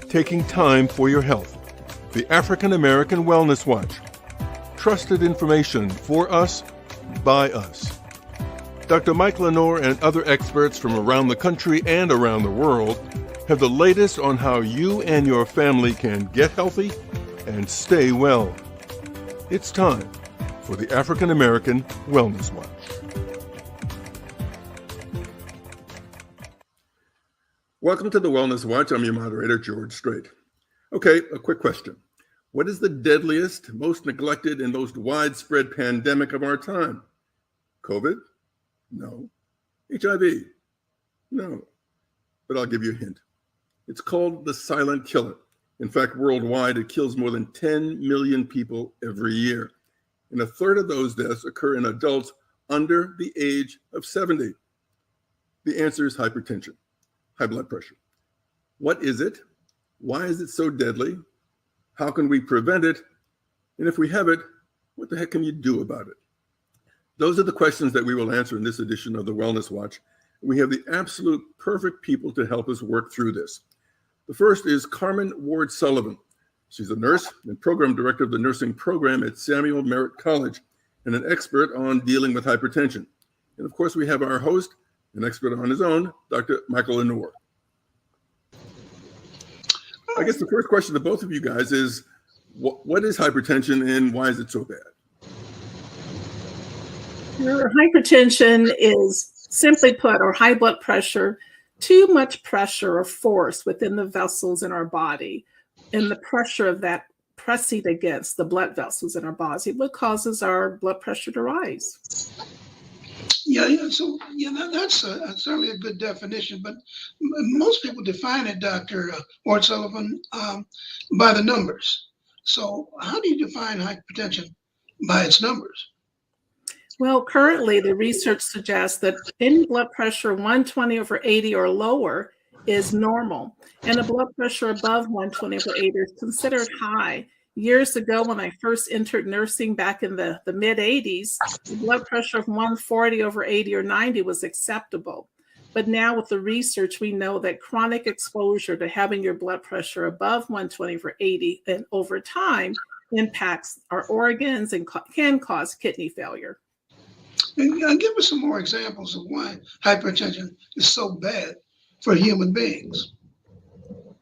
Taking time for your health. The African American Wellness Watch. Trusted information for us, by us. Dr. Mike Lenore and other experts from around the country and around the world have the latest on how you and your family can get healthy and stay well. It's time for the African American Wellness Watch. Welcome to the Wellness Watch. I'm your moderator, George Strait. Okay, a quick question. What is the deadliest, most neglected, and most widespread pandemic of our time? COVID? No. HIV? No. But I'll give you a hint. It's called the silent killer. In fact, worldwide, it kills more than 10 million people every year. And a third of those deaths occur in adults under the age of 70. The answer is hypertension, high blood pressure. What is it? Why is it so deadly? How can we prevent it? And if we have it, what the heck can you do about it? Those are the questions that we will answer in this edition of the Wellness Watch. We have the absolute perfect people to help us work through this. The first is Carmen Ward Sullivan. She's a nurse and program director of the nursing program at Samuel Merritt College and an expert on dealing with hypertension. And of course, we have our host, an expert on his own, Dr. Michael Lenore. I guess the first question to both of you guys is, what is hypertension and why is it so bad? Hypertension is, simply put, or high blood pressure, too much pressure or force within the vessels in our body, and the pressure of that pressing against the blood vessels in our body, what causes our blood pressure to rise. So that's certainly a good definition, but most people define it, Dr. Ward Sullivan, by the numbers. So how do you define hypertension by its numbers? Well, currently the research suggests that any blood pressure 120/80 or lower is normal, and a blood pressure above 120/80 is considered high. Years ago, when I first entered nursing back in the mid-'80s, the blood pressure of 140/80 or 90 was acceptable. But now with the research, we know that chronic exposure to having your blood pressure above 120/80 and over time impacts our organs and can cause kidney failure. And give us some more examples of why hypertension is so bad for human beings.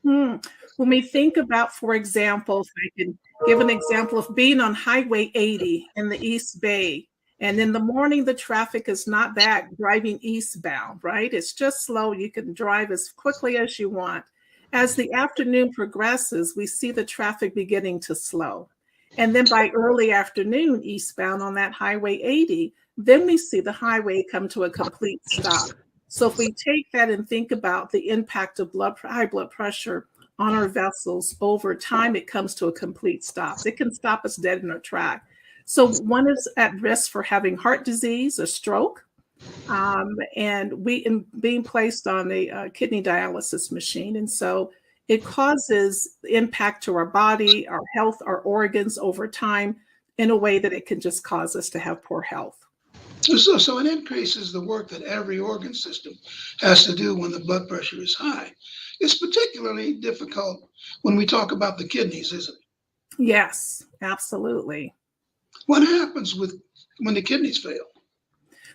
When we think about, for example, if I can give an example of being on Highway 80 in the East Bay, and in the morning, the traffic is not bad driving eastbound, right? It's just slow. You can drive as quickly as you want. As the afternoon progresses, we see the traffic beginning to slow. And then by early afternoon, eastbound on that Highway 80, then we see the highway come to a complete stop. So if we take that and think about the impact of high blood pressure on our vessels over time, it comes to a complete stop. It can stop us dead in our track. So one is at risk for having heart disease or stroke, and being placed on a kidney dialysis machine. And so it causes impact to our body, our health, our organs over time in a way that it can just cause us to have poor health. So it increases the work that every organ system has to do when the blood pressure is high. It's particularly difficult when we talk about the kidneys, isn't it? Yes, absolutely. What happens when the kidneys fail?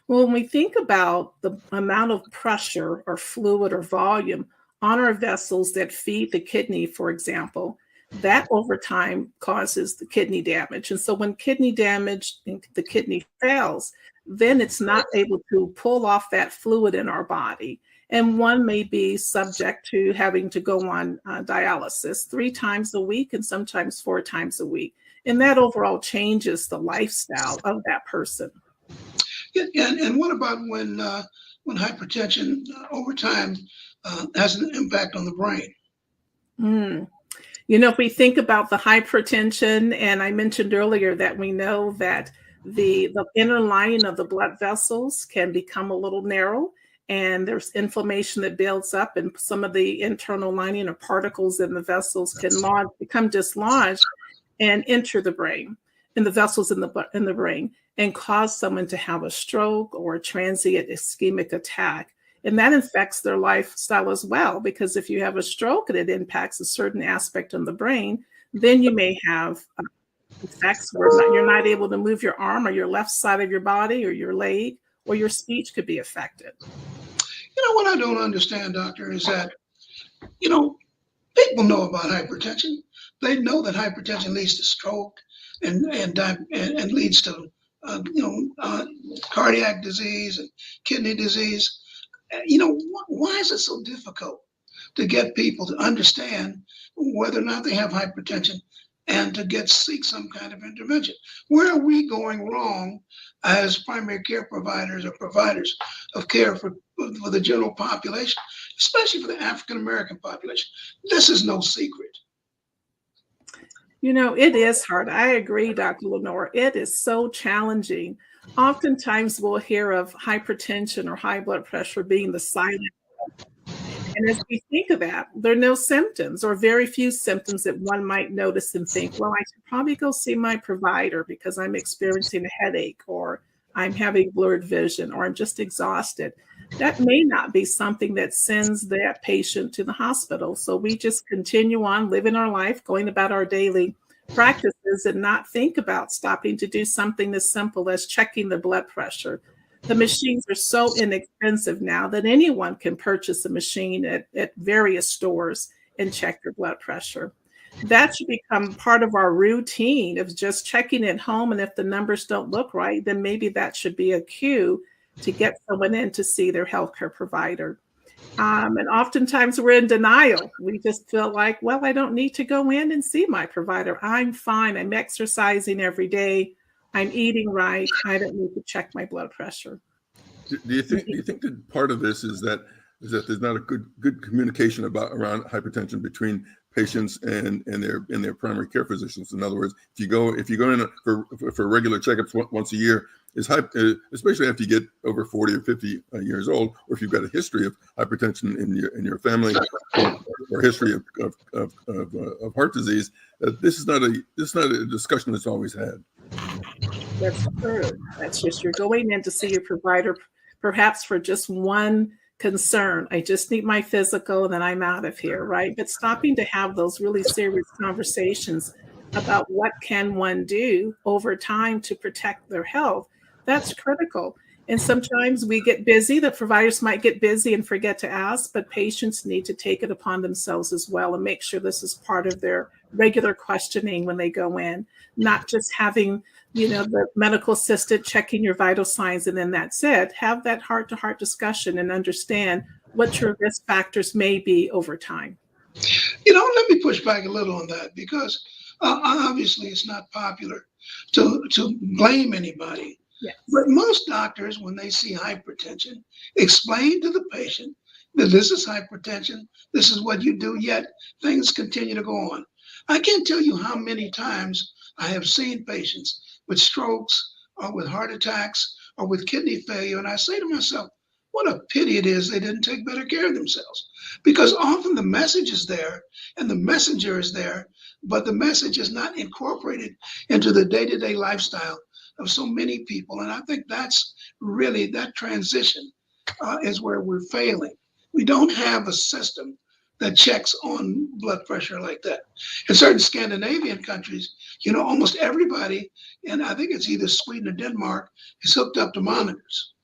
Well, when we think about the amount of pressure or fluid or volume on our vessels that feed the kidney, for example, that over time causes the kidney damage. And so when kidney damage, the kidney fails, then it's not able to pull off that fluid in our body. And one may be subject to having to go on dialysis 3 times a week and sometimes 4 times a week. And that overall changes the lifestyle of that person. And what about when hypertension over time has an impact on the brain? If we think about the hypertension, and I mentioned earlier that we know that the inner lining of the blood vessels can become a little narrow, and there's inflammation that builds up, and some of the internal lining or particles in the vessels can become dislodged and enter the brain, in the vessels in the brain, and cause someone to have a stroke or a transient ischemic attack. And that affects their lifestyle as well, because if you have a stroke and it impacts a certain aspect of the brain, then you may have effects where you're not able to move your arm or your left side of your body or your leg, or your speech could be affected. You know, what I don't understand, doctor, is that, you know, people know about hypertension. They know that hypertension leads to stroke and leads to, cardiac disease and kidney disease. You know, why is it so difficult to get people to understand whether or not they have hypertension and to seek some kind of intervention? Where are we going wrong as primary care providers or providers of care for the general population, especially for the African American population? This is no secret. You know, it is hard. I agree, Dr. Lenore. It is so challenging. Oftentimes we'll hear of hypertension or high blood pressure being the silent. And as we think of that, there are no symptoms or very few symptoms that one might notice and think, well, I should probably go see my provider because I'm experiencing a headache, or I'm having blurred vision, or I'm just exhausted. That may not be something that sends that patient to the hospital. So we just continue on living our life, going about our daily practices, and not think about stopping to do something as simple as checking the blood pressure. The machines are so inexpensive now that anyone can purchase a machine at various stores and check your blood pressure. That should become part of our routine of just checking at home. And if the numbers don't look right, then maybe that should be a cue to get someone in to see their healthcare provider. And oftentimes we're in denial. We just feel like, well, I don't need to go in and see my provider. I'm fine. I'm exercising every day. I'm eating right. I don't need to check my blood pressure. Do you think that part of this is that there's not a good communication around hypertension between patients and their primary care physicians? In other words, if you go in for regular checkups once a year, especially after you get over 40 or 50 years old, or if you've got a history of hypertension in your family, or history of heart disease, this is not a discussion that's always had. That's true. That's just, you're going in to see your provider perhaps for just one concern. I just need my physical and then I'm out of here, right? But stopping to have those really serious conversations about what can one do over time to protect their health, that's critical. And sometimes we get busy, the providers might get busy and forget to ask, but patients need to take it upon themselves as well and make sure this is part of their regular questioning when they go in, not just having, the medical assistant checking your vital signs and then that's it. Have that heart-to-heart discussion and understand what your risk factors may be over time. Let me push back a little on that, because obviously it's not popular to blame anybody. Yes. But most doctors, when they see hypertension, explain to the patient that this is hypertension, this is what you do, yet things continue to go on. I can't tell you how many times I have seen patients with strokes or with heart attacks or with kidney failure, and I say to myself, what a pity it is they didn't take better care of themselves. Because often the message is there and the messenger is there, but the message is not incorporated into the day-to-day lifestyle of so many people. And I think that's really, that transition is where we're failing. We don't have a system that checks on blood pressure like that. In certain Scandinavian countries, almost everybody, and I think it's either Sweden or Denmark, is hooked up to monitors.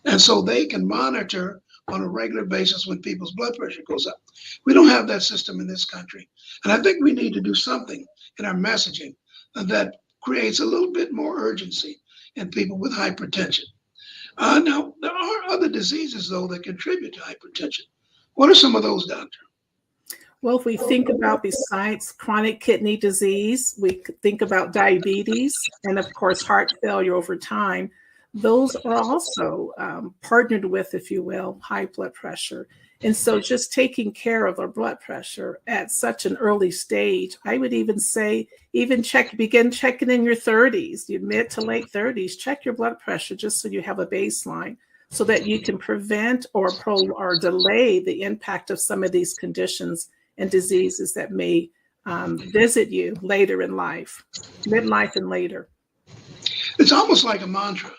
And so they can monitor on a regular basis when people's blood pressure goes up. We don't have that system in this country. And I think we need to do something in our messaging that creates a little bit more urgency in people with hypertension. Now, there are other diseases, though, that contribute to hypertension. What are some of those, doctor? Well, if we think about, besides chronic kidney disease, we could think about diabetes and, of course, heart failure over time. Those are also partnered with, if you will, high blood pressure. And so just taking care of our blood pressure at such an early stage, I would even say, begin checking in your 30s, your mid to late 30s, check your blood pressure just so you have a baseline, so that you can prevent or delay the impact of some of these conditions and diseases that may visit you later in life, midlife and later. It's almost like a mantra.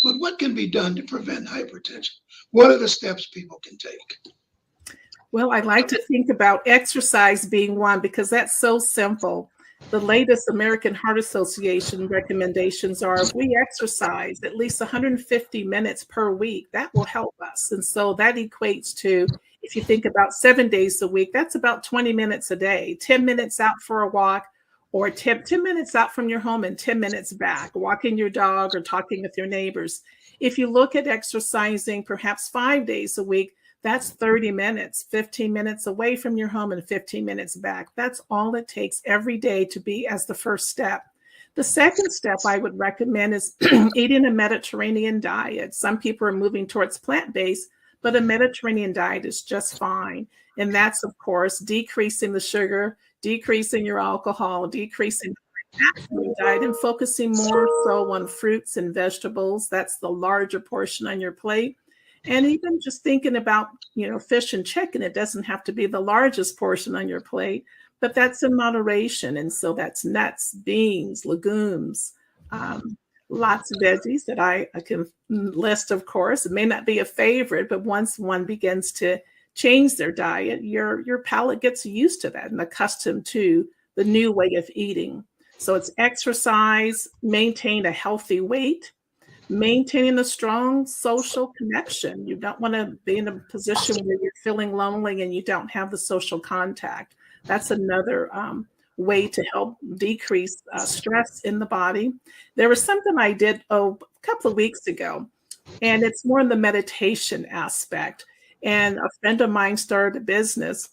But what can be done to prevent hypertension? What are the steps people can take? Well, I like to think about exercise being one because that's so simple. The latest American Heart Association recommendations are if we exercise at least 150 minutes per week, that will help us. And so that equates to, if you think about 7 days a week, that's about 20 minutes a day, 10 minutes out for a walk, or 10 minutes out from your home and 10 minutes back, walking your dog or talking with your neighbors. If you look at exercising perhaps 5 days a week, that's 30 minutes, 15 minutes away from your home and 15 minutes back. That's all it takes every day to be as the first step. The second step I would recommend is eating a Mediterranean diet. Some people are moving towards plant-based, but a Mediterranean diet is just fine. And that's, of course, decreasing the sugar, decreasing your alcohol, decreasing the diet, and focusing more so on fruits and vegetables. That's the larger portion on your plate. And even just thinking about, fish and chicken, it doesn't have to be the largest portion on your plate, but that's in moderation. And so that's nuts, beans, legumes, lots of veggies that I can list, of course. It may not be a favorite, but once one begins to change their diet, your palate gets used to that and accustomed to the new way of eating. So it's exercise, maintain a healthy weight, maintaining a strong social connection. You don't want to be in a position where you're feeling lonely and you don't have the social contact. That's another way to help decrease stress in the body. There was something I did a couple of weeks ago, and it's more in the meditation aspect. And a friend of mine started a business,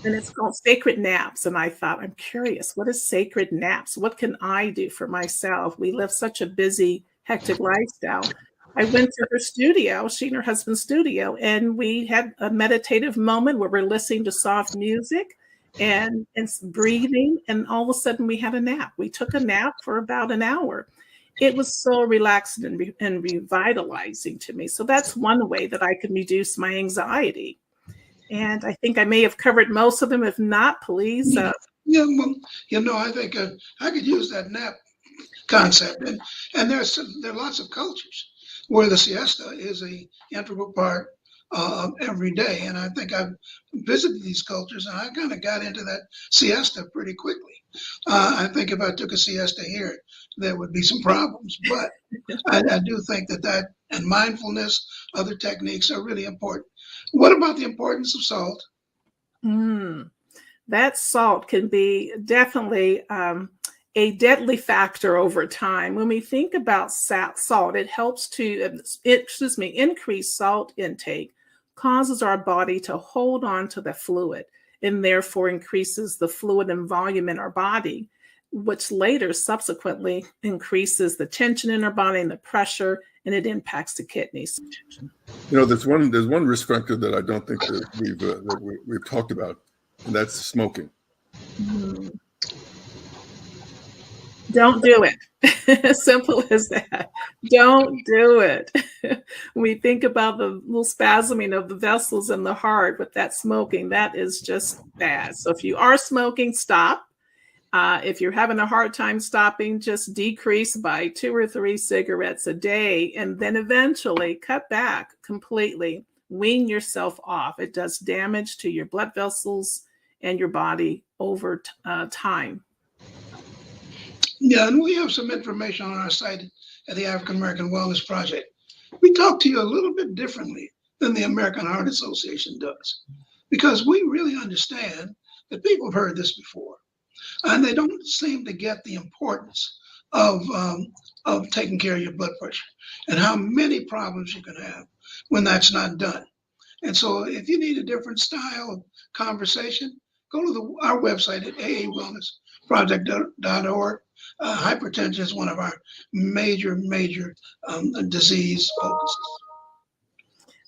and it's called Sacred Naps. And I thought, I'm curious, what is Sacred Naps? What can I do for myself? We live such a busy, hectic lifestyle. I went to her studio, she and her husband's studio, and we had a meditative moment where we're listening to soft music and breathing. And all of a sudden we had a nap. We took a nap for about an hour. It was so relaxing and revitalizing to me. So that's one way that I can reduce my anxiety. And I think I may have covered most of them. If not, please. Yeah, well, I think I could use that nap concept. And there are lots of cultures where the siesta is a integral part of every day. And I think I've visited these cultures and I kind of got into that siesta pretty quickly. I think if I took a siesta here, there would be some problems. But I do think that and mindfulness, other techniques are really important. What about the importance of salt? That salt can be definitely a deadly factor over time. When we think about salt, it helps to, increase salt intake, causes our body to hold on to the fluid and therefore increases the fluid and volume in our body, which later subsequently increases the tension in our body and the pressure, and it impacts the kidneys. There's one risk factor that I don't think that we've talked about, and that's smoking. Don't do it. Simple as that. Don't do it. We think about the little spasming of the vessels in the heart with that smoking. That is just bad. So if you are smoking, stop. If you're having a hard time stopping, just decrease by 2 or 3 cigarettes a day, and then eventually cut back completely. Wean yourself off. It does damage to your blood vessels and your body over time. Yeah, and we have some information on our site at the African American Wellness Project. We talk to you a little bit differently than the American Heart Association does, because we really understand that people have heard this before, and they don't seem to get the importance of taking care of your blood pressure and how many problems you can have when that's not done. And so if you need a different style of conversation, go to our website at aawellnessproject.org. Hypertension is one of our major disease focuses.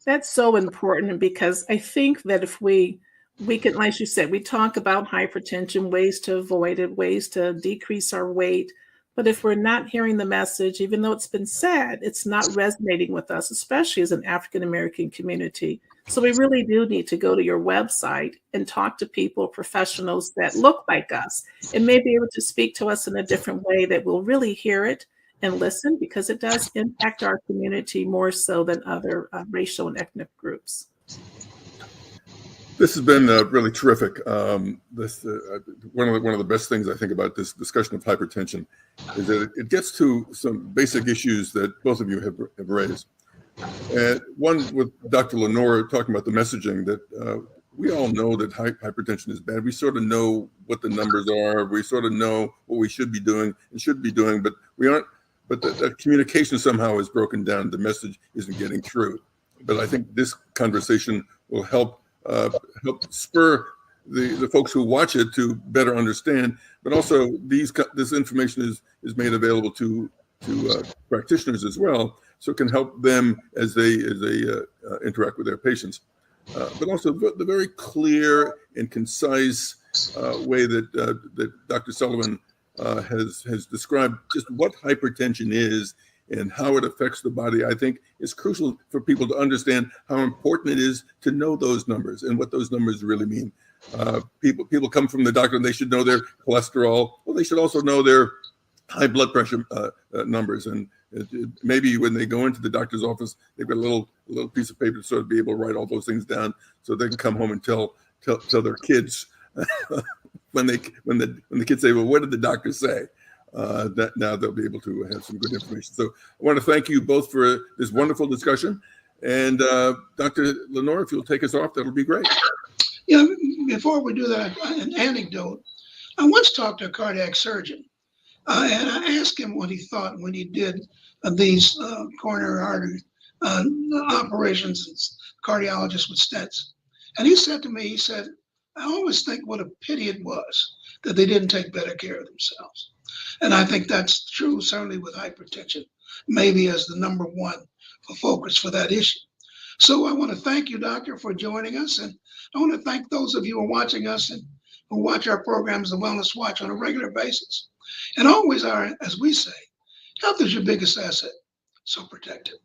That's so important, because I think that if we can, like you said, we talk about hypertension, ways to avoid it, ways to decrease our weight. But if we're not hearing the message, even though it's been said, it's not resonating with us, especially as an African American community. So we really do need to go to your website and talk to people, professionals that look like us, and may be able to speak to us in a different way that we'll really hear it and listen, because it does impact our community more so than other racial and ethnic groups. This has been really terrific. One of the best things I think about this discussion of hypertension is that it gets to some basic issues that both of you have raised. And one with Dr. Lenore talking about the messaging that we all know that hypertension is bad. We sort of know what the numbers are. We sort of know what we should be doing and should be doing, but we aren't. But that communication somehow is broken down. The message isn't getting through. But I think this conversation will help spur the folks who watch it to better understand. But also, this information is made available to practitioners as well, so it can help them as they interact with their patients. But also the very clear and concise way that Dr. Sullivan has described just what hypertension is and how it affects the body, I think is crucial for people to understand how important it is to know those numbers and what those numbers really mean. People come from the doctor and they should know their cholesterol. Well, they should also know their high blood pressure numbers. And maybe when they go into the doctor's office, they've got a little piece of paper to sort of be able to write all those things down, so they can come home and tell their kids when the kids say, "Well, what did the doctor say?" That now they'll be able to have some good information. So I want to thank you both for this wonderful discussion. And Dr. Lenore, if you'll take us off, that'll be great. Yeah, before we do that, an anecdote. I once talked to a cardiac surgeon, and I asked him what he thought when he did these coronary artery operations, cardiologists with stents. And he said to me, he said, "I always think what a pity it was that they didn't take better care of themselves." And I think that's true, certainly with hypertension, maybe as the number one focus for that issue. So I want to thank you, Doctor, for joining us. And I want to thank those of you who are watching us and who watch our programs, The Wellness Watch, on a regular basis. And always are, as we say, health is your biggest asset, so protect it.